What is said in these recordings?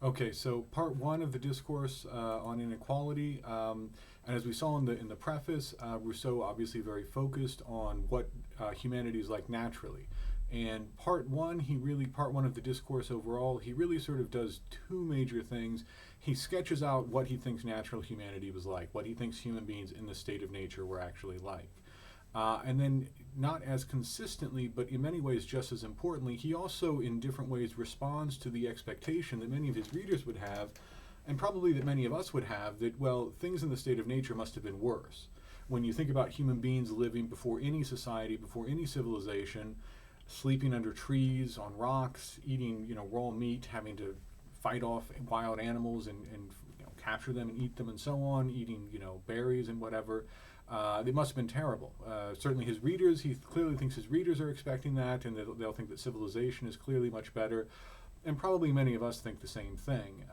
Okay, so part one of the discourse on inequality, and as we saw in the preface, Rousseau obviously very focused on what humanity is like naturally. And part one of the discourse overall, he really sort of does two major things. He sketches out what he thinks natural humanity was like, what he thinks human beings in the state of nature were actually like. And then, not as consistently, but in many ways just as importantly, he also, in different ways, responds to the expectation that many of his readers would have, and probably that many of us would have, that, well, things in the state of nature must have been worse. When you think about human beings living before any society, before any civilization, sleeping under trees, on rocks, eating, raw meat, having to fight off wild animals and capture them and eat them and so on, eating, berries and whatever. It must have been terrible. Certainly his readers, he clearly thinks his readers are expecting that, and they'll think that civilization is clearly much better. And probably many of us think the same thing.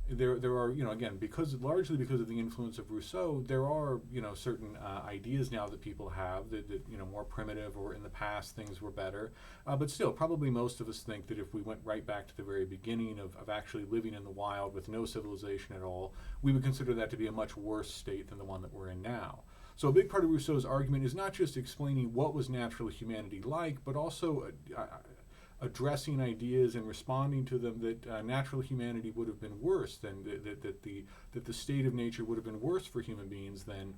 There are, again, largely because of the influence of Rousseau, there are, certain ideas now that people have that, more primitive, or in the past things were better. But still, probably most of us think that if we went right back to the very beginning of actually living in the wild with no civilization at all, we would consider that to be a much worse state than the one that we're in now. So a big part of Rousseau's argument is not just explaining what was natural humanity like, but also addressing ideas and responding to them that natural humanity would have been worse than that the state of nature would have been worse for human beings than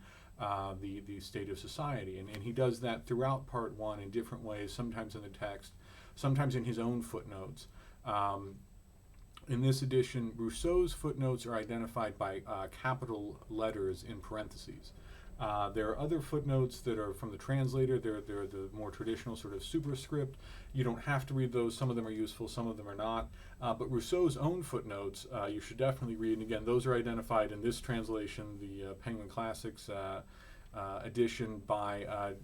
the state of society. And he does that throughout part one in different ways, sometimes in the text, sometimes in his own footnotes. In this edition, Rousseau's footnotes are identified by capital letters in parentheses. There are other footnotes that are from the translator. They're the more traditional sort of superscript. You don't have to read those. Some of them are useful, some of them are not. But Rousseau's own footnotes, you should definitely read. And again, those are identified in this translation, the Penguin Classics edition, by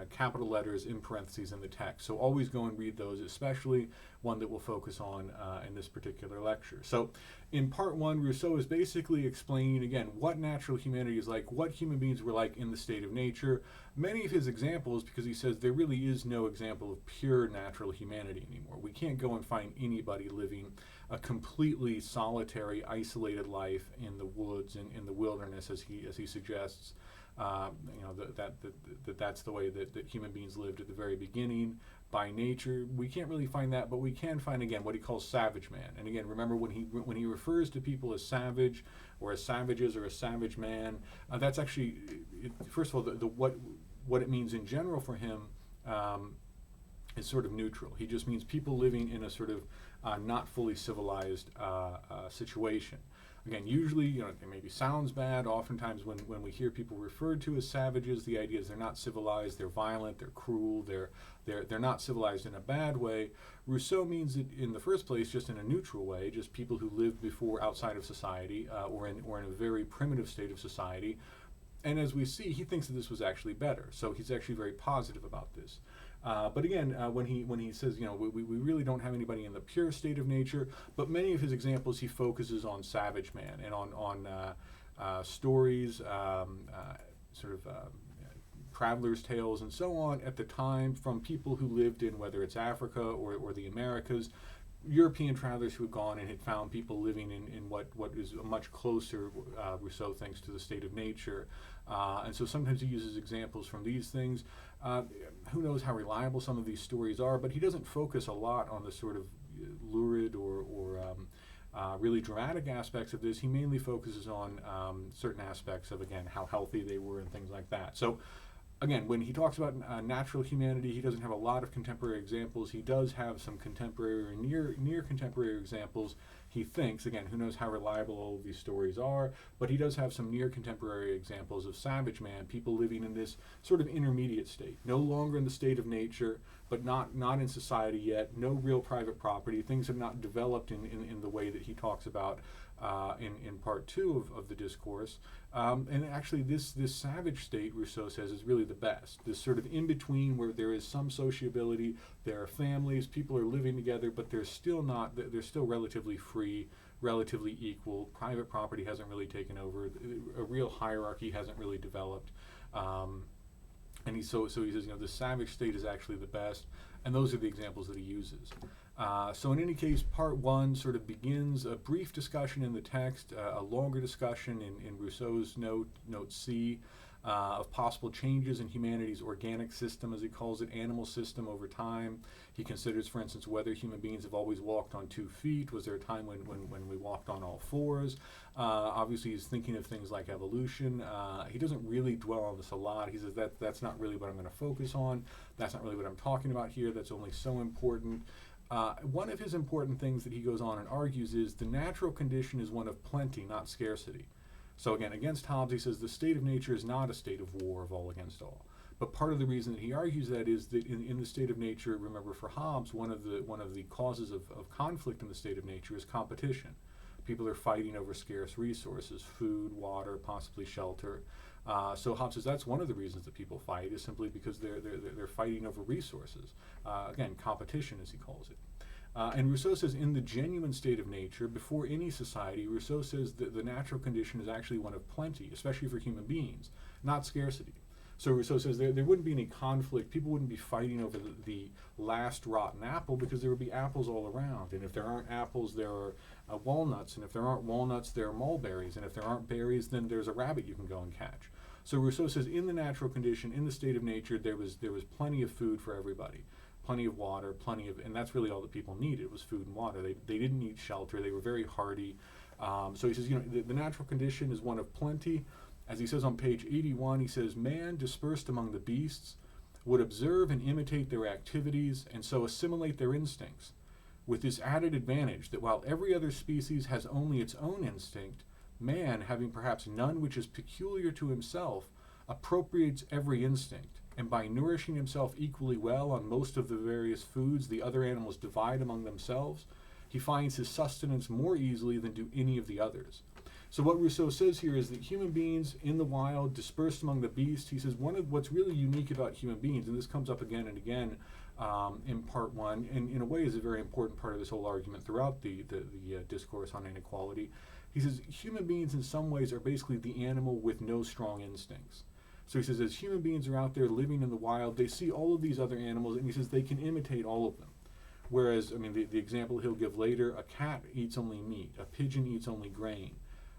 capital letters in parentheses in the text. So always go and read those, especially one that we'll focus on in this particular lecture. So in part one, Rousseau is basically explaining, again, what natural humanity is like, what human beings were like in the state of nature. Many of his examples, because he says there really is no example of pure natural humanity anymore. We can't go and find anybody living a completely solitary, isolated life in the woods and in the wilderness, as he suggests. That's the way that human beings lived at the very beginning by nature. We can't really find that, but we can find, again, what he calls savage man. And again, remember, when he refers to people as savage or as savages or as savage man, that's actually, first of all, what it means in general for him is sort of neutral. He just means people living in a sort of not fully civilized situation. Again, usually, it maybe sounds bad. Oftentimes when we hear people referred to as savages, the idea is they're not civilized, they're violent, they're cruel, they're not civilized in a bad way. Rousseau means it in the first place just in a neutral way, just people who lived before outside of society, or in a very primitive state of society. And as we see, he thinks that this was actually better. So he's actually very positive about this. But again, when he says, we really don't have anybody in the pure state of nature, but many of his examples he focuses on savage man and on stories, travelers' tales and so on at the time from people who lived in, whether it's Africa or the Americas, European travelers who had gone and had found people living in what is a much closer, Rousseau thinks, to the state of nature. And so sometimes he uses examples from these things. Who knows how reliable some of these stories are, but he doesn't focus a lot on the sort of lurid or really dramatic aspects of this. He mainly focuses on certain aspects of, again, how healthy they were and things like that. So again, when he talks about natural humanity, he doesn't have a lot of contemporary examples. He does have some contemporary or near contemporary examples. He thinks, again, who knows how reliable all of these stories are, but he does have some near contemporary examples of savage man, people living in this sort of intermediate state, no longer in the state of nature, but not in society yet, no real private property. Things have not developed in the way that he talks about in part two of the discourse. And actually this savage state, Rousseau says, is really the best. This sort of in-between where there is some sociability, there are families, people are living together, but they're still relatively free, relatively equal. Private property hasn't really taken over. A real hierarchy hasn't really developed. And he says, the savage state is actually the best, and those are the examples that he uses. So in any case, part one sort of begins a brief discussion in the text, a longer discussion in Rousseau's note C, of possible changes in humanity's organic system, as he calls it, animal system over time. He considers, for instance, whether human beings have always walked on 2 feet. Was there a time when we walked on all fours? Obviously, he's thinking of things like evolution. He doesn't really dwell on this a lot. He says that's not really what I'm going to focus on. That's not really what I'm talking about here. That's only so important. One of his important things that he goes on and argues is the natural condition is one of plenty, not scarcity. So again, against Hobbes, he says the state of nature is not a state of war of all against all. But part of the reason that he argues that is that in the state of nature, remember for Hobbes, one of the causes of conflict in the state of nature is competition. People are fighting over scarce resources, food, water, possibly shelter. So Hobbes says that's one of the reasons that people fight is simply because they're fighting over resources. Again, competition, as he calls it. And Rousseau says in the genuine state of nature, before any society, Rousseau says that the natural condition is actually one of plenty, especially for human beings, not scarcity. So Rousseau says there wouldn't be any conflict. People wouldn't be fighting over the last rotten apple because there would be apples all around. And if there aren't apples, there are walnuts. And if there aren't walnuts, there are mulberries. And if there aren't berries, then there's a rabbit you can go and catch. So Rousseau says in the natural condition, in the state of nature, there was plenty of food for everybody. Plenty of water, and that's really all that people needed was food and water. They didn't need shelter. They were very hardy. So he says, the natural condition is one of plenty. As he says on page 81, he says, man dispersed among the beasts would observe and imitate their activities and so assimilate their instincts, with this added advantage that while every other species has only its own instinct, man, having perhaps none which is peculiar to himself, appropriates every instinct, and by nourishing himself equally well on most of the various foods the other animals divide among themselves, he finds his sustenance more easily than do any of the others. So what Rousseau says here is that human beings in the wild, dispersed among the beasts, he says one of what's really unique about human beings, and this comes up again and again in part one, and in a way is a very important part of this whole argument throughout the discourse on inequality. He says human beings in some ways are basically the animal with no strong instincts. So he says as human beings are out there living in the wild, they see all of these other animals, and he says they can imitate all of them. Whereas, I mean, the example he'll give later, a cat eats only meat, a pigeon eats only grain.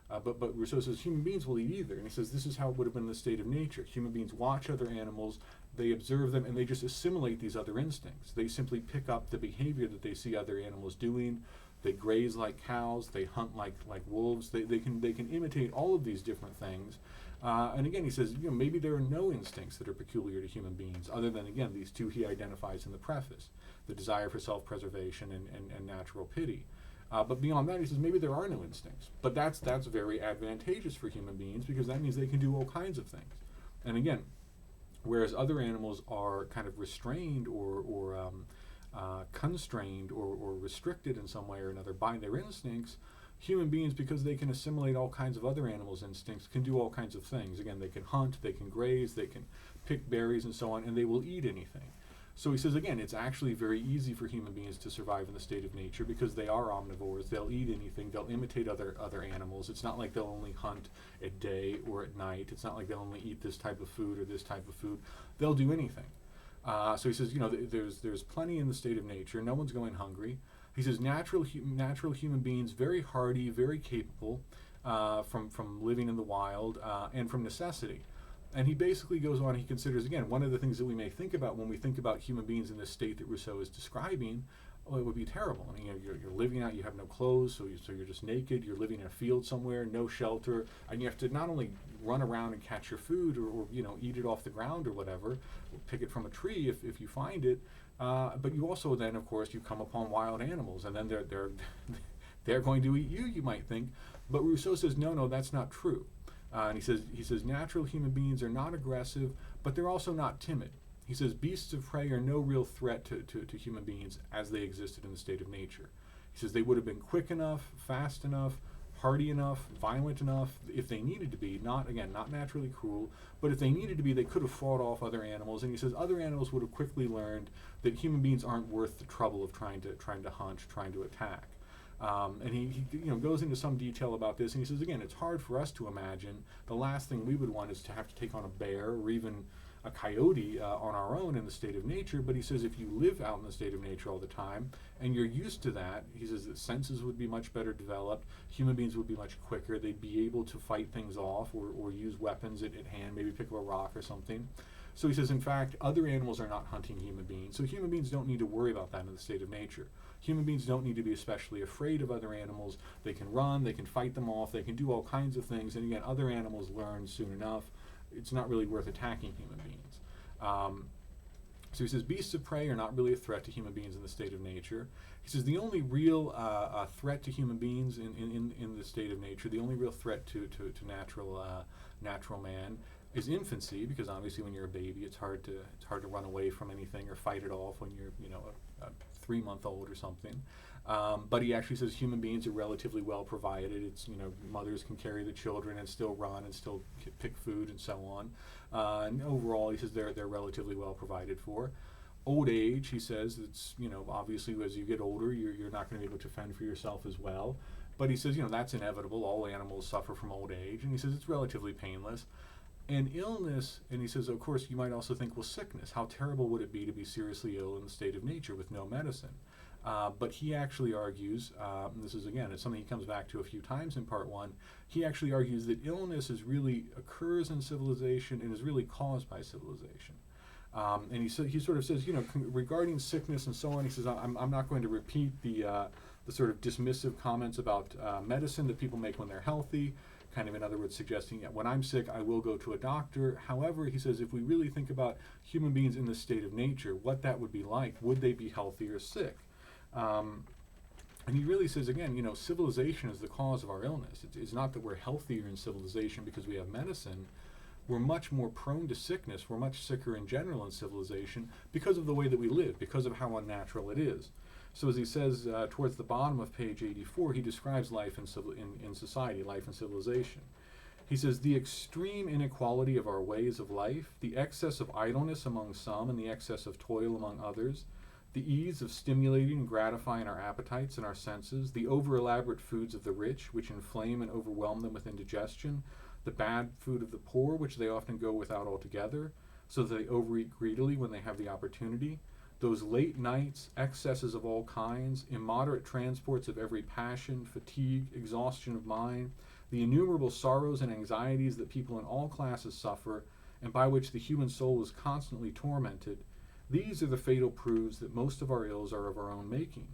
But Rousseau says human beings will eat either. And he says this is how it would have been in the state of nature. Human beings watch other animals, they observe them, and they just assimilate these other instincts. They simply pick up the behavior that they see other animals doing. They graze like cows, they hunt like wolves. They can imitate all of these different things. And again, he says, maybe there are no instincts that are peculiar to human beings, other than, again, these two he identifies in the preface, the desire for self-preservation and natural pity. But beyond that, he says maybe there are no instincts. But that's very advantageous for human beings because that means they can do all kinds of things. And again, whereas other animals are kind of restrained or constrained or restricted in some way or another by their instincts, human beings, because they can assimilate all kinds of other animals' instincts, can do all kinds of things. Again, they can hunt, they can graze, they can pick berries and so on, and they will eat anything. So he says, again, it's actually very easy for human beings to survive in the state of nature because they are omnivores. They'll eat anything. They'll imitate other animals. It's not like they'll only hunt at day or at night. It's not like they'll only eat this type of food or this type of food. They'll do anything. So he says, there's plenty in the state of nature. No one's going hungry. He says natural human beings, very hardy, very capable from living in the wild and from necessity. And he basically goes on, he considers, again, one of the things that we may think about when we think about human beings in this state that Rousseau is describing, it would be terrible. I mean, you're living out, you have no clothes, so you're just naked, you're living in a field somewhere, no shelter, and you have to not only run around and catch your food or eat it off the ground or whatever, or pick it from a tree if you find it, but you also then, of course, you come upon wild animals, and then they're going to eat you might think. But Rousseau says, no, that's not true. And he says natural human beings are not aggressive, but they're also not timid. He says beasts of prey are no real threat to human beings as they existed in the state of nature. He says they would have been quick enough, fast enough, hardy enough, violent enough if they needed to be, not naturally cruel, but if they needed to be, they could have fought off other animals. And he says other animals would have quickly learned that human beings aren't worth the trouble of trying to hunt, trying to attack. And he goes into some detail about this, and he says, again, it's hard for us to imagine. The last thing we would want is to have to take on a bear or even a coyote on our own in the state of nature, but he says if you live out in the state of nature all the time and you're used to that, he says that senses would be much better developed, human beings would be much quicker, they'd be able to fight things off or use weapons at hand, maybe pick up a rock or something. So he says, in fact, other animals are not hunting human beings, so human beings don't need to worry about that in the state of nature. Human beings don't need to be especially afraid of other animals. They can run, they can fight them off, they can do all kinds of things, and again, other animals learn soon enough. It's not really worth attacking human beings. So he says beasts of prey are not really a threat to human beings in the state of nature. He says the only real threat to human beings in the state of nature, the only real threat to natural man is infancy, because obviously when you're a baby, it's hard to run away from anything or fight it off when you're a 3-month-old or something. But he actually says human beings are relatively well provided. It's mothers can carry the children and still run and still pick food and so on. And overall, he says they're relatively well provided for. Old age, he says, it's obviously as you get older, you're not going to be able to fend for yourself as well. But he says that's inevitable. All animals suffer from old age, and he says it's relatively painless. And illness, and he says, of course, you might also think, well, sickness. How terrible would it be to be seriously ill in the state of nature with no medicine? But he actually argues, and this is, again, it's something he comes back to a few times in part one, he actually argues that illness occurs in civilization and is really caused by civilization. And he sort of says, regarding sickness and so on, he says, I'm not going to repeat the sort of dismissive comments about medicine that people make when they're healthy, kind of, in other words, suggesting that when I'm sick, I will go to a doctor. However, he says, if we really think about human beings in the state of nature, what that would be like, would they be healthy or sick? And he really says, again, civilization is the cause of our illness. It's not that we're healthier in civilization because we have medicine. We're much more prone to sickness. We're much sicker in general in civilization because of the way that we live, because of how unnatural it is. So as he says towards the bottom of page 84, he describes life in society, life in civilization. He says, the extreme inequality of our ways of life, the excess of idleness among some and the excess of toil among others, the ease of stimulating and gratifying our appetites and our senses, the over-elaborate foods of the rich, which inflame and overwhelm them with indigestion, the bad food of the poor, which they often go without altogether, so that they overeat greedily when they have the opportunity, those late nights, excesses of all kinds, immoderate transports of every passion, fatigue, exhaustion of mind, the innumerable sorrows and anxieties that people in all classes suffer, and by which the human soul is constantly tormented, these are the fatal proofs that most of our ills are of our own making,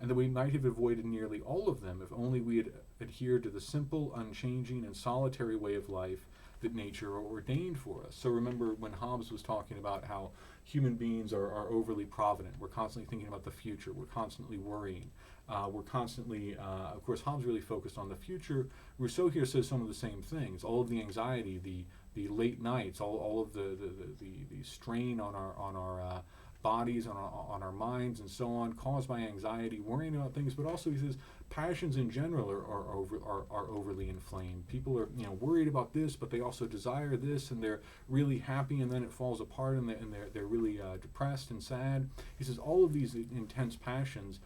and that we might have avoided nearly all of them if only we had adhered to the simple, unchanging, and solitary way of life that nature ordained for us. So remember when Hobbes was talking about how human beings are overly provident. We're constantly thinking about the future. We're constantly worrying. We're constantly, of course, Hobbes really focused on the future. Rousseau here says some of the same things. All of the anxiety, the late nights, all of the strain on our bodies, on our minds, and so on, caused by anxiety, worrying about things. But also, he says, passions in general are overly inflamed. People are worried about this, but they also desire this, and they're really happy, and then it falls apart, and they're really depressed and sad. He says all of these intense passions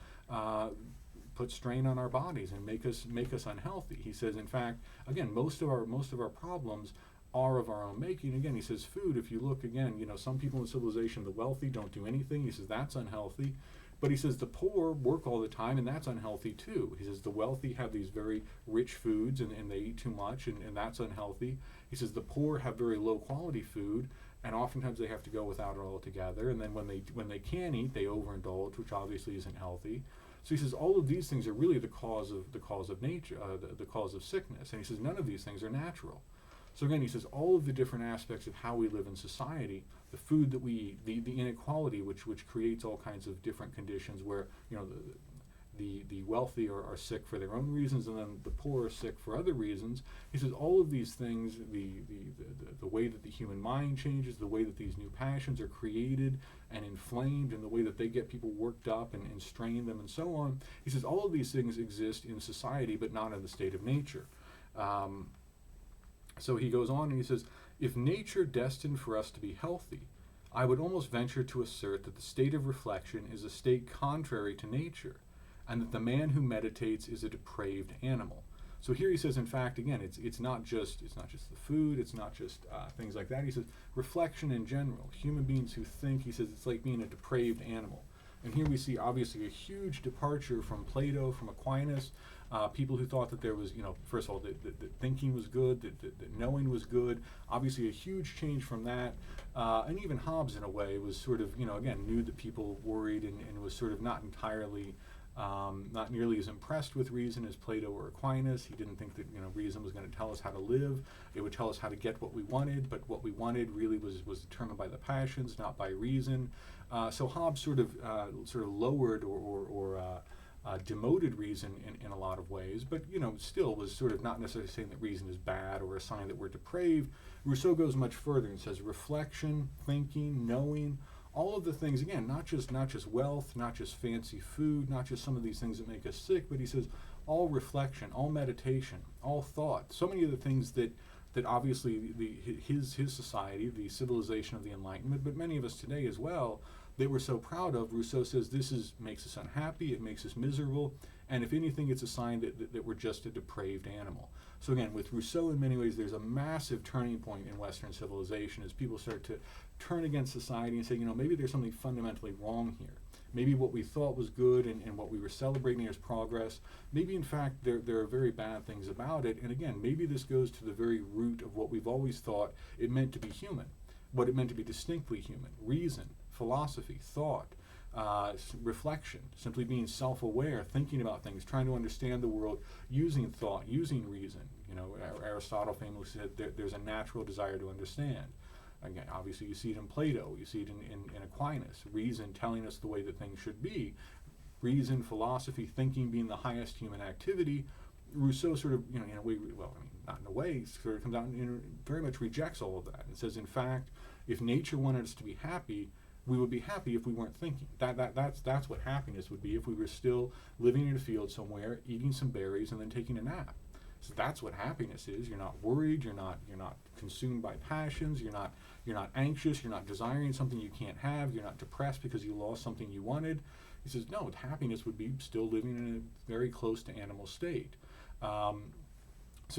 put strain on our bodies and make us unhealthy. He says, in fact, again, most of our problems are of our own making. Again, he says food, if you look again, some people in civilization, the wealthy, don't do anything. He says that's unhealthy. But he says the poor work all the time, and that's unhealthy too. He says the wealthy have these very rich foods, and they eat too much, and that's unhealthy. He says the poor have very low quality food, and oftentimes they have to go without it altogether. And then when they can eat, they overindulge, which obviously isn't healthy. So he says all of these things are really the cause of nature, the cause of sickness. And he says none of these things are natural. So again, he says all of the different aspects of how we live in society, the food that we eat, the inequality which creates all kinds of different conditions where the wealthy are sick for their own reasons, and then the poor are sick for other reasons. He says all of these things, the way that the human mind changes, the way that these new passions are created and inflamed, and the way that they get people worked up and strain them and so on. He says all of these things exist in society, but not in the state of nature. So he goes on and he says, if nature destined for us to be healthy, I would almost venture to assert that the state of reflection is a state contrary to nature, and that the man who meditates is a depraved animal. So here he says, in fact, again, it's not just the food, it's not just things like that. He says reflection in general. Human beings who think, he says, it's like being a depraved animal. And here we see obviously a huge departure from Plato, from Aquinas, people who thought that there was, first of all, that thinking was good, that knowing was good. Obviously a huge change from that. And even Hobbes, in a way, was sort of, again, knew that people worried and was sort of not entirely, not nearly as impressed with reason as Plato or Aquinas. He didn't think that, reason was going to tell us how to live. It would tell us how to get what we wanted, but what we wanted really was determined by the passions, not by reason. So Hobbes sort of lowered or demoted reason in a lot of ways, but still was sort of not necessarily saying that reason is bad or a sign that we're depraved. Rousseau goes much further and says reflection, thinking, knowing, all of the things, again, not just wealth, not just fancy food, not just some of these things that make us sick, but he says all reflection, all meditation, all thought. So many of the things that obviously his society, the civilization of the Enlightenment, but many of us today as well, they were so proud of. Rousseau says makes us unhappy, it makes us miserable, and if anything, it's a sign that we're just a depraved animal. So again, with Rousseau, in many ways, there's a massive turning point in Western civilization as people start to turn against society and say, maybe there's something fundamentally wrong here. Maybe what we thought was good and what we were celebrating as progress, maybe in fact there are very bad things about it. And again, maybe this goes to the very root of what we've always thought it meant to be human, what it meant to be distinctly human: reason, philosophy, thought, reflection, simply being self-aware, thinking about things, trying to understand the world, using thought, using reason. Aristotle famously said there's a natural desire to understand. Again, obviously you see it in Plato, you see it in Aquinas, reason telling us the way that things should be, reason, philosophy, thinking being the highest human activity. Rousseau sort of, in a way, not in a way, sort of comes out and very much rejects all of that and says, in fact, if nature wanted us to be happy, we would be happy if we weren't thinking. That's what happiness would be if we were still living in a field somewhere, eating some berries, and then taking a nap. So that's what happiness is. You're not worried. You're not consumed by passions. You're not anxious. You're not desiring something you can't have. You're not depressed because you lost something you wanted. He says no. Happiness would be still living in a very close to animal state. So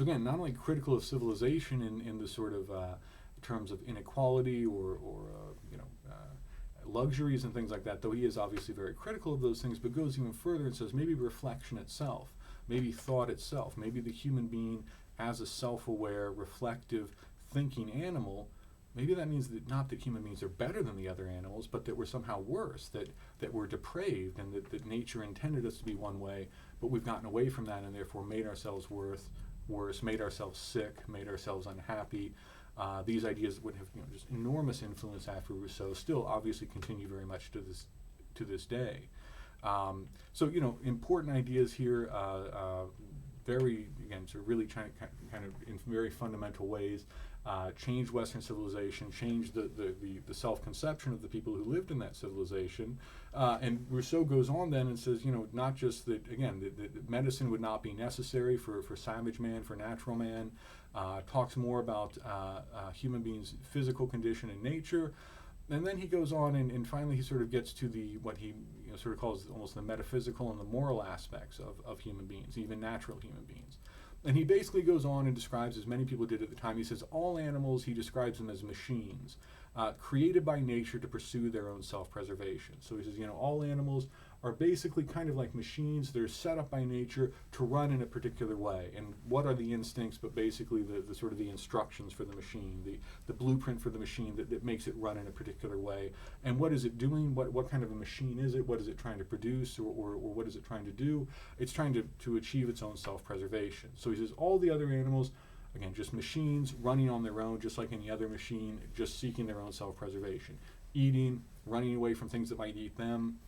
again, not only critical of civilization in the sort of terms of inequality or luxuries and things like that, though he is obviously very critical of those things, but goes even further and says maybe reflection itself, maybe thought itself, maybe the human being as a self-aware, reflective, thinking animal, maybe that means that not that human beings are better than the other animals, but that we're somehow worse, that we're depraved, and that nature intended us to be one way, but we've gotten away from that and therefore made ourselves worse, made ourselves sick, made ourselves unhappy. These ideas would have just enormous influence after Rousseau, still obviously continue very much to this day. So important ideas here, very, again, sort of really trying to kind of in very fundamental ways change Western civilization, change the self-conception of the people who lived in that civilization. And Rousseau goes on then and says, not just that, again, that medicine would not be necessary for savage man, for natural man, talks more about human beings' physical condition and nature. And then he goes on and finally he sort of gets to what he sort of calls almost the metaphysical and the moral aspects of human beings, even natural human beings. And he basically goes on and describes, as many people did at the time, he says all animals, he describes them as machines, created by nature to pursue their own self-preservation. So he says, all animals are basically kind of like machines. They're set up by nature to run in a particular way. And what are the instincts, but basically the sort of the instructions for the machine, the blueprint for the machine that makes it run in a particular way. And what is it doing? What kind of a machine is it? What is it trying to produce, or what is it trying to do? It's trying to achieve its own self-preservation. So he says all the other animals, again, just machines running on their own, just like any other machine, just seeking their own self-preservation. Eating, running away from things that might eat them,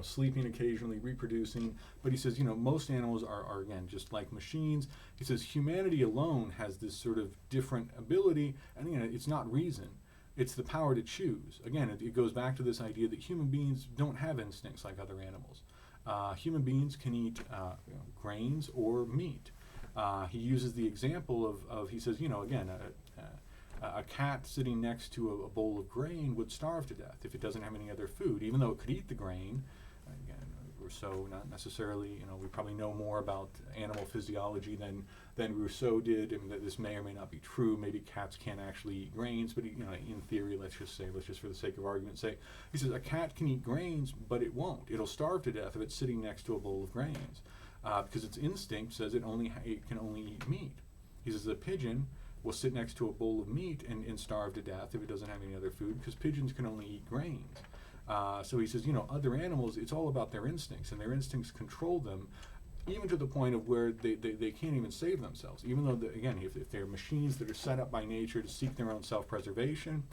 sleeping occasionally, reproducing. But he says, most animals are again, just like machines. He says humanity alone has this sort of different ability, and it's not reason. It's the power to choose. Again, it goes back to this idea that human beings don't have instincts like other animals. Human beings can eat grains or meat. He uses the example of he says, again, a cat sitting next to a bowl of grain would starve to death if it doesn't have any other food, even though it could eat the grain. Again, Rousseau, not necessarily, we probably know more about animal physiology than Rousseau did, and that this may or may not be true. Maybe cats can't actually eat grains, but in theory, let's just for the sake of argument say, he says a cat can eat grains, but it won't. It'll starve to death if it's sitting next to a bowl of grains, because its instinct says it can only eat meat. He says a pigeon will sit next to a bowl of meat and starve to death if it doesn't have any other food, because pigeons can only eat grains. So he says, other animals, it's all about their instincts, and their instincts control them, even to the point of where they can't even save themselves. Even though, again, if they're machines that are set up by nature to seek their own self-preservation,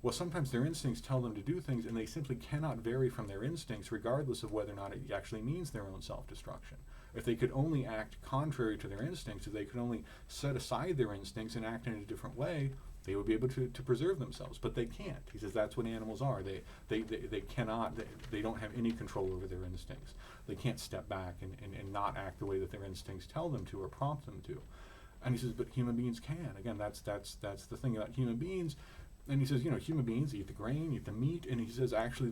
well, sometimes their instincts tell them to do things, and they simply cannot vary from their instincts, regardless of whether or not it actually means their own self-destruction. If they could only act contrary to their instincts, if they could only set aside their instincts and act in a different way, they would be able to preserve themselves, but they can't. He says that's what animals are. They cannot, they don't have any control over their instincts. They can't step back and not act the way that their instincts tell them to or prompt them to. And he says, but human beings can. Again, that's the thing about human beings. And he says, human beings eat the grain, eat the meat, and he says actually,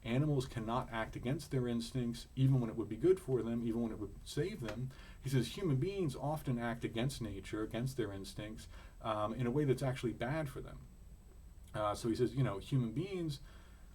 animals cannot act against their instincts, even when it would be good for them, even when it would save them. He says human beings often act against nature, against their instincts, in a way that's actually bad for them. So he says, human beings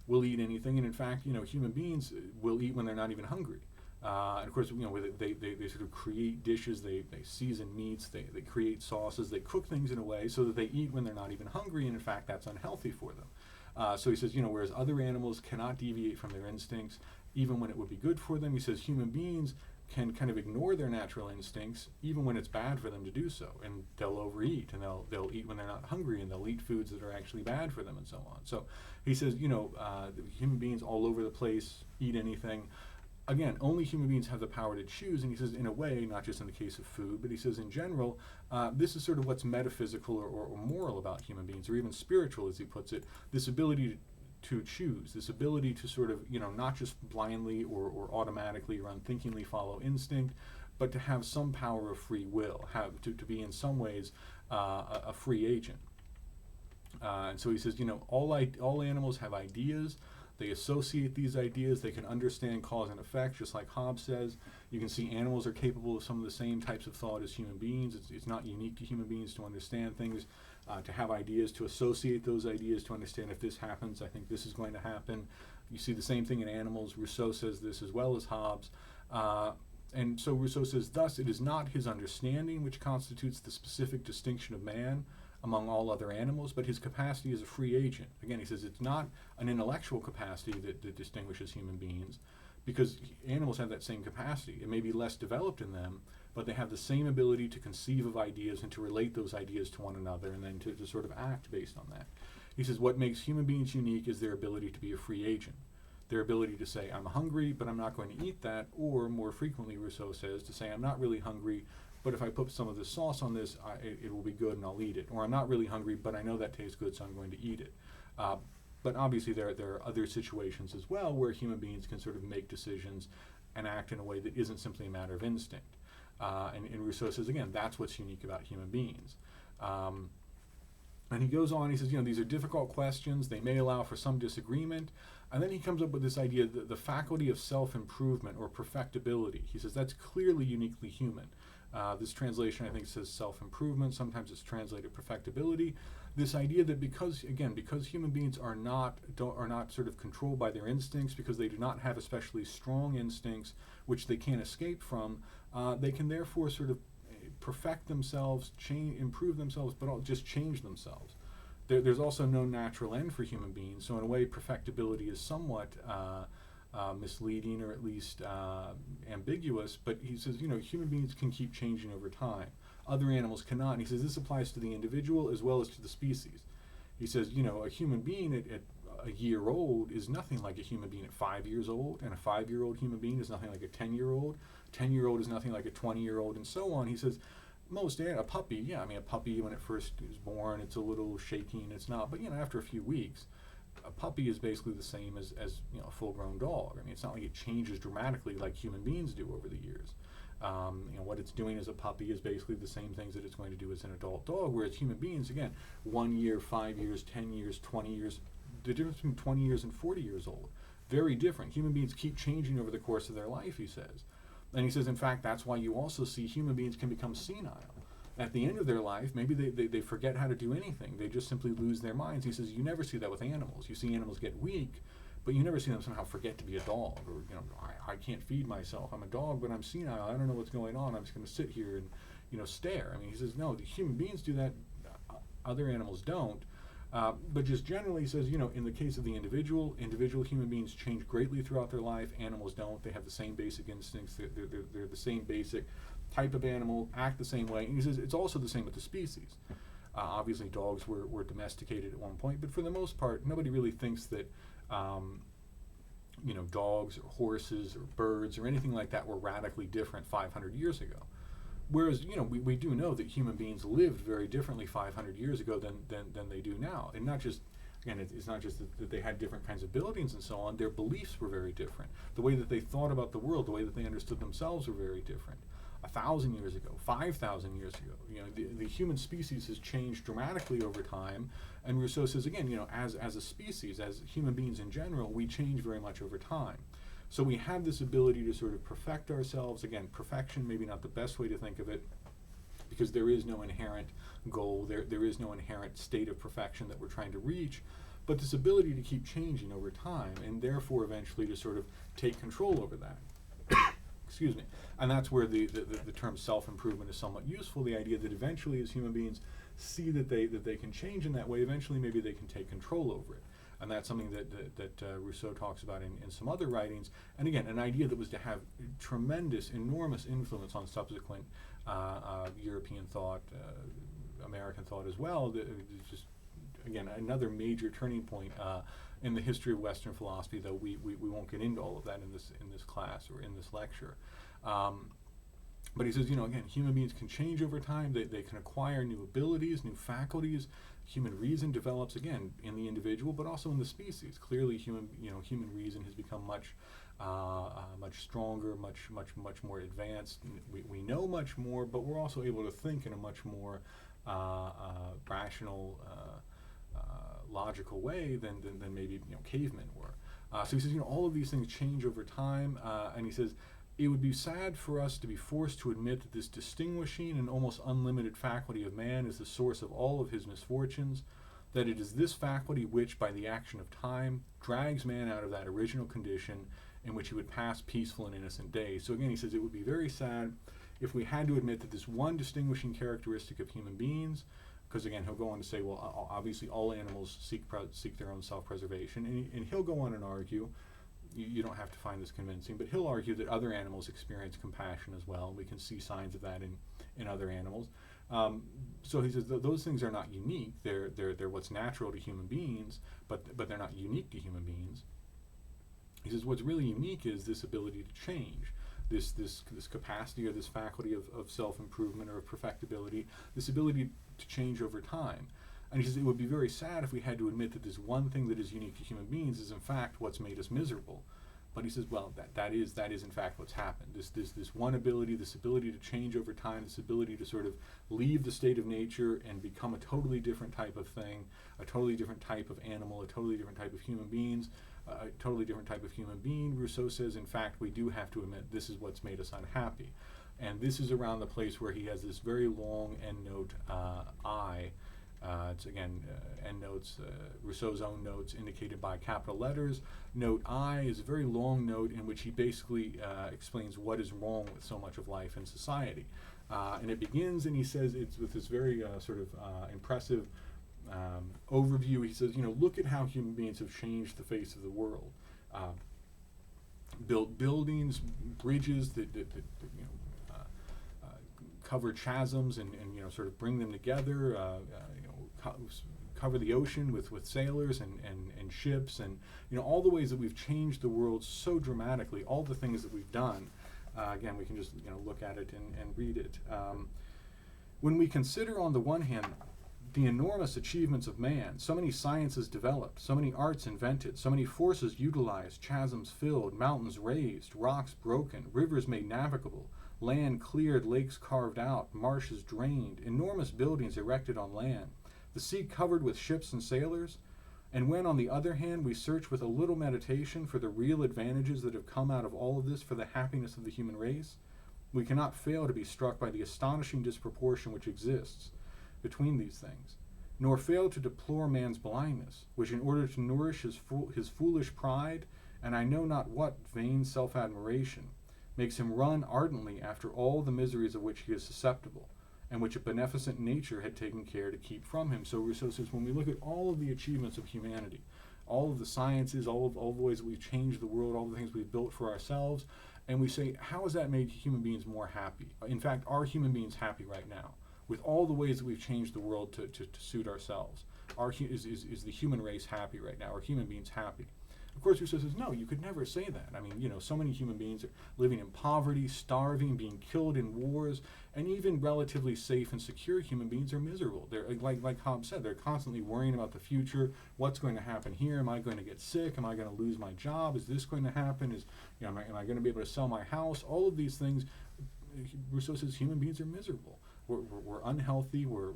will eat anything, and in fact, human beings will eat when they're not even hungry. And of course, they sort of create dishes, they season meats, they create sauces, they cook things in a way so that they eat when they're not even hungry, and in fact, that's unhealthy for them. So he says, whereas other animals cannot deviate from their instincts, even when it would be good for them, he says human beings can kind of ignore their natural instincts, even when it's bad for them to do so, and they'll overeat, and they'll eat when they're not hungry, and they'll eat foods that are actually bad for them, and so on. So he says, human beings all over the place eat anything. Again, only human beings have the power to choose, and he says, in a way, not just in the case of food, but he says, in general, this is sort of what's metaphysical or moral about human beings, or even spiritual, as he puts it, this ability to choose, this ability to sort of, not just blindly or automatically or unthinkingly follow instinct, but to have some power of free will, to be in some ways a free agent. And so he says, all animals have ideas. They associate these ideas. They can understand cause and effect, just like Hobbes says. You can see animals are capable of some of the same types of thought as human beings. It's not unique to human beings to understand things, to have ideas, to associate those ideas, to understand if this happens, I think this is going to happen. You see the same thing in animals. Rousseau says this as well as Hobbes. And so Rousseau says, thus, it is not his understanding which constitutes the specific distinction of man among all other animals, but his capacity as a free agent. Again, he says it's not an intellectual capacity that distinguishes human beings, because animals have that same capacity. It may be less developed in them, but they have the same ability to conceive of ideas and to relate those ideas to one another, and then to sort of act based on that. He says what makes human beings unique is their ability to be a free agent. Their ability to say, I'm hungry, but I'm not going to eat that, or more frequently, Rousseau says, to say, I'm not really hungry, but if I put some of this sauce on this, it will be good and I'll eat it. Or I'm not really hungry, but I know that tastes good, so I'm going to eat it. But obviously there are other situations as well where human beings can sort of make decisions and act in a way that isn't simply a matter of instinct. And Rousseau says, again, that's what's unique about human beings. And he goes on, he says, these are difficult questions. They may allow for some disagreement. And then he comes up with this idea, the faculty of self-improvement or perfectibility. He says that's clearly uniquely human. This translation, I think, says self-improvement. Sometimes it's translated perfectibility. This idea that because human beings are not sort of controlled by their instincts, because they do not have especially strong instincts, which they can't escape from, they can therefore sort of perfect themselves, improve themselves, but just change themselves. There's also no natural end for human beings, so in a way, perfectibility is somewhat misleading, or at least ambiguous, but he says, human beings can keep changing over time. Other animals cannot, and he says this applies to the individual as well as to the species. He says, a human being at a year old is nothing like a human being at 5 years old, and a 5-year-old human being is nothing like a 10-year-old. 10-year-old is nothing like a 20-year-old, and so on. He says, a puppy, a puppy when it first is born, it's a little shaky and it's not, but after a few weeks, a puppy is basically the same as a full-grown dog. It's not like it changes dramatically like human beings do over the years. What it's doing as a puppy is basically the same things that it's going to do as an adult dog, whereas human beings, again, 1 year, 5 years, 10 years, 20 years, the difference between 20 years and 40 years old. very different. Human beings keep changing over the course of their life, he says. And he says, in fact, that's why you also see human beings can become senile. At the end of their life, maybe they forget how to do anything. They just simply lose their minds. He says, you never see that with animals. You see animals get weak, but you never see them somehow forget to be a dog, or, you know, I can't feed myself. I'm a dog, but I'm senile. I don't know what's going on. I'm just going to sit here and, you know, stare. I mean, he says, no, the human beings do that. Other animals don't. But just generally, he says, you know, in the case of the individual human beings change greatly throughout their life. Animals don't. They have the same basic instincts. They're the same basic type of animal, act the same way. And he says it's also the same with the species. Obviously, dogs were domesticated at one point, but for the most part, nobody really thinks that, you know, dogs or horses or birds or anything like that were radically different 500 years ago. Whereas, you know, we do know that human beings lived very differently 500 years ago than they do now. And not just, again, it's not just that they had different kinds of buildings and so on. Their beliefs were very different. The way that they thought about the world, the way that they understood themselves were very different. 1,000 years ago, 5,000 years ago, you know, the human species has changed dramatically over time. And Rousseau says, again, you know, as a species, as human beings in general, we change very much over time. So we have this ability to sort of perfect ourselves. Again, perfection, maybe not the best way to think of it, because there is no inherent goal, there is no inherent state of perfection that we're trying to reach, but this ability to keep changing over time, and therefore eventually to sort of take control over that. Excuse me. And that's where the term self-improvement is somewhat useful, the idea that eventually as human beings see that they can change in that way, eventually maybe they can take control over it. And that's something that Rousseau talks about in some other writings. And again, an idea that was to have tremendous, enormous influence on subsequent European thought, American thought as well. Just, again, another major turning point in the history of Western philosophy, though we won't get into all of that in this class or in this lecture. But he says, you know, again, human beings can change over time. They can acquire new abilities, new faculties. Human reason develops, again, in the individual, but also in the species. Clearly, human reason has become much stronger, much more advanced. We know much more, but we're also able to think in a much more rational, logical way than maybe, you know, cavemen were. So he says, you know, all of these things change over time, and he says, it would be sad for us to be forced to admit that this distinguishing and almost unlimited faculty of man is the source of all of his misfortunes, that it is this faculty which, by the action of time, drags man out of that original condition in which he would pass peaceful and innocent days. So again, he says it would be very sad if we had to admit that this one distinguishing characteristic of human beings, because again, he'll go on to say, well, obviously all animals seek their own self-preservation, and he'll go on and argue, you don't have to find this convincing, but he'll argue that other animals experience compassion as well. We can see signs of that in other animals. So he says those things are not unique. They're what's natural to human beings, but they're not unique to human beings. He says what's really unique is this ability to change, this capacity or this faculty of self-improvement or of perfectibility, this ability to change over time. And he says it would be very sad if we had to admit that this one thing that is unique to human beings is in fact what's made us miserable. But he says, well, that is in fact what's happened. This one ability, this ability to change over time, this ability to sort of leave the state of nature and become a totally different type of thing, a totally different type of animal, a totally different type of human beings, a totally different type of human being. Rousseau says, in fact, we do have to admit this is what's made us unhappy. And this is around the place where he has this very long endnote I. It's again endnotes, Rousseau's own notes indicated by capital letters. Note I is a very long note in which he basically explains what is wrong with so much of life in society. And it begins, and he says it's with this very sort of impressive overview. He says, you know, look at how human beings have changed the face of the world. Built buildings, bridges that you know, cover chasms and you know sort of bring them together. Cover the ocean with sailors and ships, and you know all the ways that we've changed the world so dramatically. All the things that we've done. Again, we can just look at it and read it. When we consider, on the one hand, the enormous achievements of man, so many sciences developed, so many arts invented, so many forces utilized, chasms filled, mountains raised, rocks broken, rivers made navigable, land cleared, lakes carved out, marshes drained, enormous buildings erected on land, the sea covered with ships and sailors, And when, on the other hand, we search with a little meditation for the real advantages that have come out of all of this for the happiness of the human race, we cannot fail to be struck by the astonishing disproportion which exists between these things, nor fail to deplore man's blindness, which, in order to nourish his foolish pride, and I know not what vain self-admiration, makes him run ardently after all the miseries of which he is susceptible, and which a beneficent nature had taken care to keep from him. So Rousseau says, when we look at all of the achievements of humanity, all of the sciences, all the ways that we've changed the world, all the things we've built for ourselves, and we say, how has that made human beings more happy? In fact, are human beings happy right now? With all the ways that we've changed the world to suit ourselves, is the human race happy right now? Are human beings happy? Of course, Rousseau says, no, you could never say that. I mean, so many human beings are living in poverty, starving, being killed in wars, and even relatively safe and secure human beings are miserable. They're, like Hobbes said, they're constantly worrying about the future. What's going to happen here? Am I going to get sick? Am I going to lose my job? Is this going to happen? Am I going to be able to sell my house? All of these things, Rousseau says, human beings are miserable. We're unhealthy. We're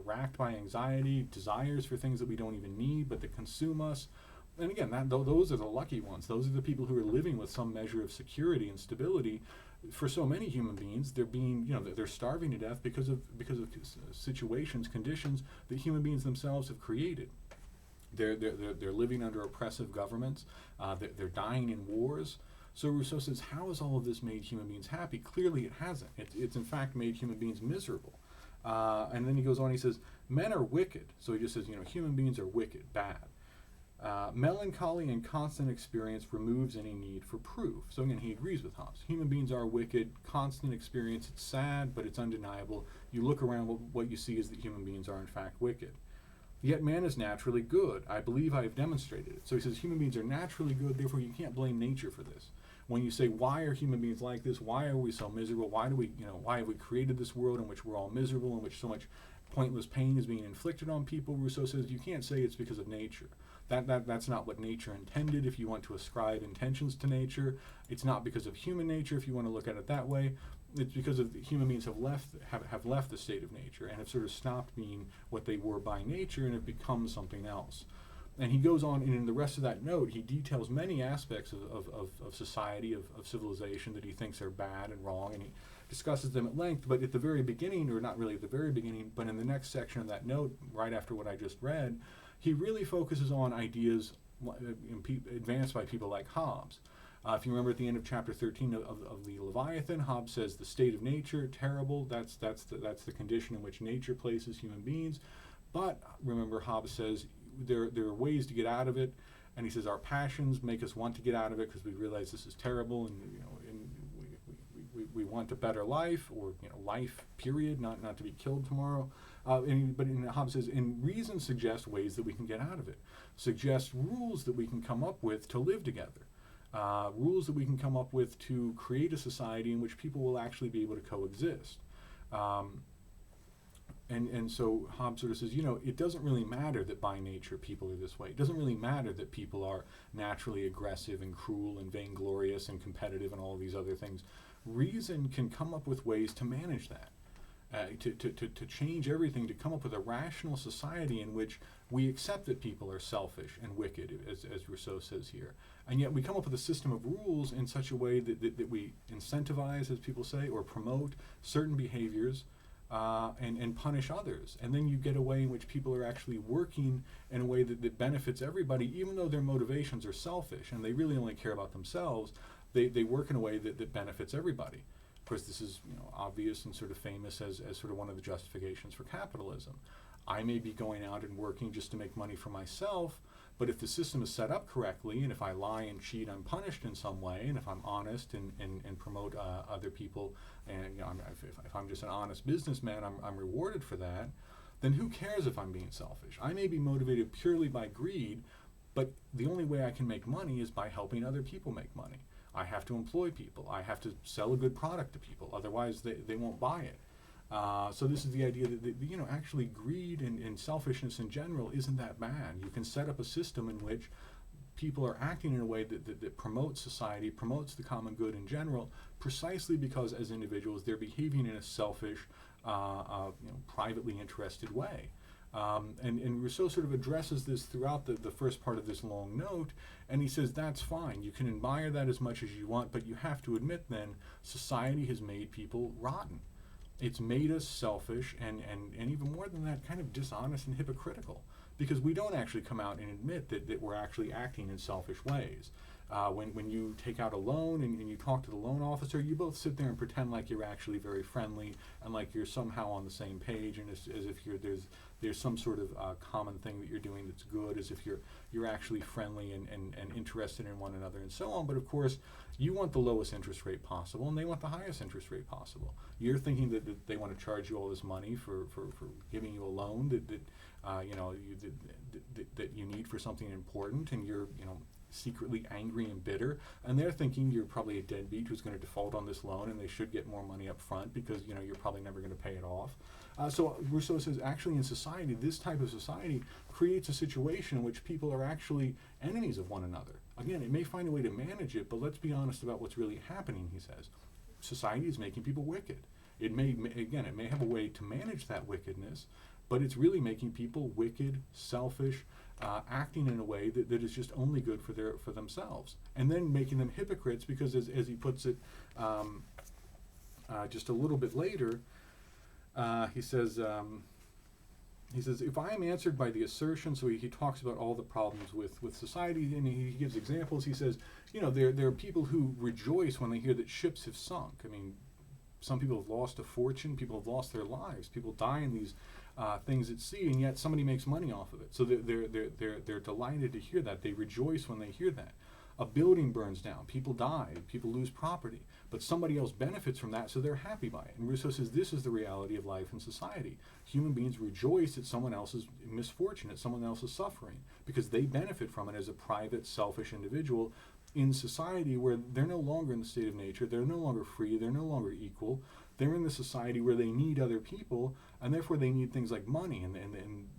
racked by anxiety, desires for things that we don't even need, but that consume us. And again, those are the lucky ones. Those are the people who are living with some measure of security and stability. For so many human beings, they're being, they're starving to death because of situations, conditions that human beings themselves have created. They're living under oppressive governments. They're dying in wars. So Rousseau says, how has all of this made human beings happy? Clearly, it hasn't. It's in fact made human beings miserable. And then he goes on. He says, men are wicked. So he just says, human beings are wicked, bad. Melancholy and constant experience removes any need for proof. So again, he agrees with Hobbes. Human beings are wicked, constant experience, it's sad, but it's undeniable. You look around, what you see is that human beings are in fact wicked. Yet man is naturally good. I believe I have demonstrated it. So he says human beings are naturally good, therefore you can't blame nature for this. When you say, why are human beings like this? Why are we so miserable? Why have we created this world in which we're all miserable, in which so much pointless pain is being inflicted on people? Rousseau says you can't say it's because of nature. That's not what nature intended if you want to ascribe intentions to nature. It's not because of human nature if you want to look at it that way. It's because of human beings have left the state of nature and have sort of stopped being what they were by nature and have become something else. And he goes on, and in the rest of that note, he details many aspects of society, of civilization that he thinks are bad and wrong, and he discusses them at length. But at the very beginning, or not really at the very beginning, but in the next section of that note, right after what I just read, he really focuses on ideas advanced by people like Hobbes. If you remember at the end of chapter 13 of the Leviathan, Hobbes says the state of nature, terrible, that's the condition in which nature places human beings. But remember, Hobbes says there are ways to get out of it, and he says our passions make us want to get out of it because we realize this is terrible, and we want a better life, or life period, not to be killed tomorrow. But Hobbes says, and reason suggests ways that we can get out of it, suggests rules that we can come up with to live together, rules that we can come up with to create a society in which people will actually be able to coexist. And so Hobbes sort of says, it doesn't really matter that by nature people are this way. It doesn't really matter that people are naturally aggressive and cruel and vainglorious and competitive and all of these other things. Reason can come up with ways to manage that. To change everything, to come up with a rational society in which we accept that people are selfish and wicked, as Rousseau says here. And yet we come up with a system of rules in such a way that we incentivize, as people say, or promote certain behaviors and punish others. And then you get a way in which people are actually working in a way that benefits everybody, even though their motivations are selfish and they really only care about themselves. They work in a way that benefits everybody. Of course, this is obvious and sort of famous as sort of one of the justifications for capitalism. I may be going out and working just to make money for myself, but if the system is set up correctly, and if I lie and cheat, I'm punished in some way, and if I'm honest and promote other people, and if I'm just an honest businessman, I'm rewarded for that, then who cares if I'm being selfish? I may be motivated purely by greed, but the only way I can make money is by helping other people make money. I have to employ people. I have to sell a good product to people. Otherwise, they won't buy it. So this is the idea that actually greed and selfishness in general isn't that bad. You can set up a system in which people are acting in a way that promotes society, promotes the common good in general, precisely because as individuals they're behaving in a selfish, privately interested way. And Rousseau sort of addresses this throughout the first part of this long note, and he says that's fine. You can admire that as much as you want, but you have to admit then society has made people rotten. It's made us selfish and even more than that, kind of dishonest and hypocritical, because we don't actually come out and admit that we're actually acting in selfish ways. When you take out a loan and you talk to the loan officer, you both sit there and pretend like you're actually very friendly and like you're somehow on the same page, and as if there's some sort of common thing that you're doing that's good, as if you're actually friendly and interested in one another and so on. But of course, you want the lowest interest rate possible, and they want the highest interest rate possible. You're thinking that they want to charge you all this money for giving you a loan that you need for something important, and you're secretly angry and bitter, and they're thinking you're probably a deadbeat who's going to default on this loan, and they should get more money up front because you're probably never going to pay it off. So Rousseau says actually in society, this type of society creates a situation in which people are actually enemies of one another. Again, it may find a way to manage it, but let's be honest about what's really happening, he says. Society is making people wicked. It may have a way to manage that wickedness, but it's really making people wicked, selfish, acting in a way that is just only good for themselves, and then making them hypocrites because, as he puts it, just a little bit later, he says, if I am answered by the assertion, so he talks about all the problems with society, and he gives examples. He says, there are people who rejoice when they hear that ships have sunk. I mean, some people have lost a fortune, people have lost their lives, people die in these things at sea, and yet somebody makes money off of it. So they're delighted to hear that. They rejoice when they hear that. A building burns down, people die, people lose property, but somebody else benefits from that, so they're happy by it. And Rousseau says this is the reality of life and society. Human beings rejoice at someone else's misfortune, at someone else's suffering, because they benefit from it as a private, selfish individual in society where they're no longer in the state of nature, they're no longer free, they're no longer equal. They're in the society where they need other people, and therefore they need things like money, and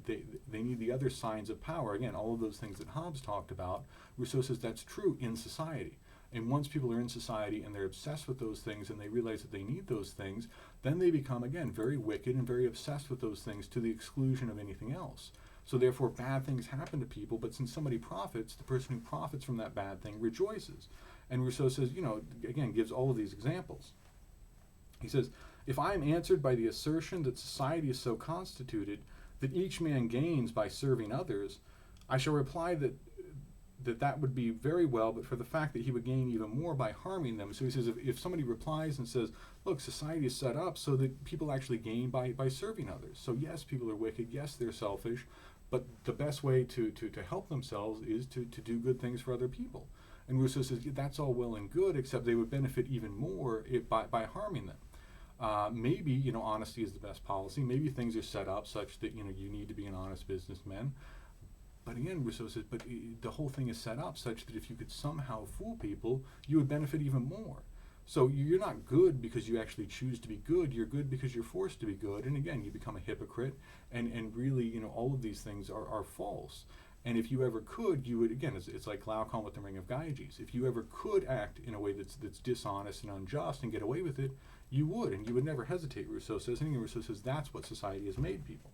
they need the other signs of power. Again, all of those things that Hobbes talked about. Rousseau says that's true in society. And once people are in society and they're obsessed with those things and they realize that they need those things, then they become, again, very wicked and very obsessed with those things to the exclusion of anything else. So therefore bad things happen to people, but since somebody profits, the person who profits from that bad thing rejoices. And Rousseau says, again, gives all of these examples. He says, if I am answered by the assertion that society is so constituted that each man gains by serving others, I shall reply that would be very well, but for the fact that he would gain even more by harming them. So he says, if somebody replies and says, look, society is set up so that people actually gain by serving others. So yes, people are wicked, yes, they're selfish, but the best way to help themselves is to do good things for other people. And Rousseau says, that's all well and good, except they would benefit even more by harming them. Maybe, honesty is the best policy. Maybe things are set up such that, you need to be an honest businessman. But again, Rousseau says, but the whole thing is set up such that if you could somehow fool people, you would benefit even more. So you're not good because you actually choose to be good. You're good because you're forced to be good. And again, you become a hypocrite. And really, all of these things are false. And if you ever could, you would, again, it's like Glaucon with the Ring of Gyges. If you ever could act in a way that's dishonest and unjust and get away with it, you would, and you would never hesitate, Rousseau says. And Rousseau says that's what society has made people.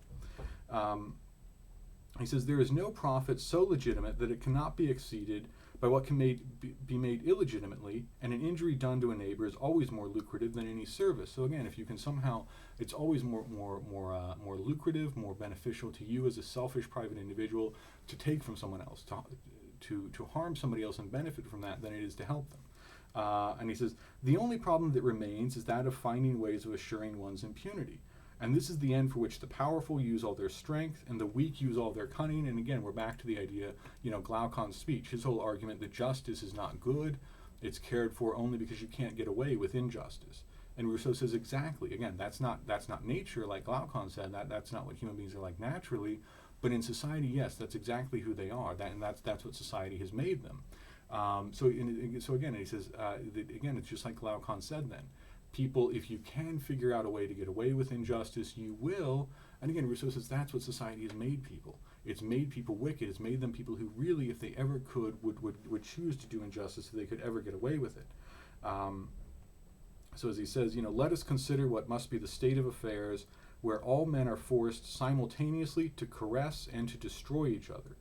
He says, there is no profit so legitimate that it cannot be exceeded by what can be made illegitimately, and an injury done to a neighbor is always more lucrative than any service. So again, if you can somehow, it's always more lucrative, more beneficial to you as a selfish private individual to take from someone else, to harm somebody else and benefit from that than it is to help them. And he says, the only problem that remains is that of finding ways of assuring one's impunity. And this is the end for which the powerful use all their strength and the weak use all their cunning. And again, we're back to the idea, Glaucon's speech, his whole argument that justice is not good, it's cared for only because you can't get away with injustice. And Rousseau says exactly, again, that's not nature like Glaucon said, that's not what human beings are like naturally, but in society, yes, that's exactly who they are, and that's what society has made them. So again, he says, again, it's just like Glaucon said then. People, if you can figure out a way to get away with injustice, you will. And again, Rousseau says that's what society has made people. It's made people wicked. It's made them people who really, if they ever could, would choose to do injustice if they could ever get away with it. So as he says, let us consider what must be the state of affairs where all men are forced simultaneously to caress and to destroy each other,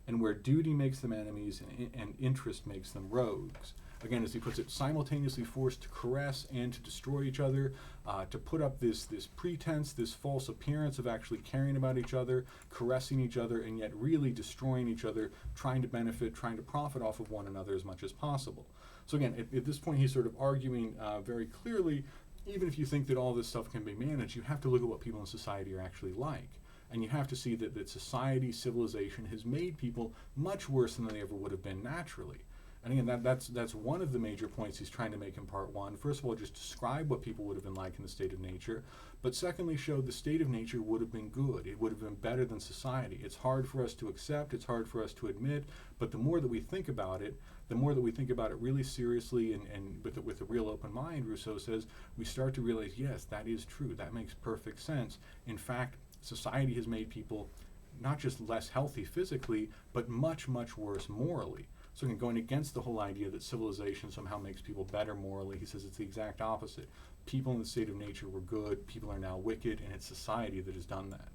and where duty makes them enemies and interest makes them rogues. Again, as he puts it, simultaneously forced to caress and to destroy each other, to put up this pretense, this false appearance of actually caring about each other, caressing each other, and yet really destroying each other, trying to benefit, trying to profit off of one another as much as possible. So again, at this point, he's sort of arguing very clearly, even if you think that all this stuff can be managed, you have to look at what people in society are actually like. And you have to see that society, civilization, has made people much worse than they ever would have been naturally. And again, that's one of the major points he's trying to make in part one. First of all, just describe what people would have been like in the state of nature. But secondly, show the state of nature would have been good. It would have been better than society. It's hard for us to accept. It's hard for us to admit. But the more that we think about it, the more that we think about it really seriously and with a real open mind, Rousseau says, we start to realize, yes, that is true. That makes perfect sense. In fact, society has made people not just less healthy physically, but much, much worse morally. So again, going against the whole idea that civilization somehow makes people better morally, he says it's the exact opposite. People in the state of nature were good, people are now wicked, and it's society that has done that.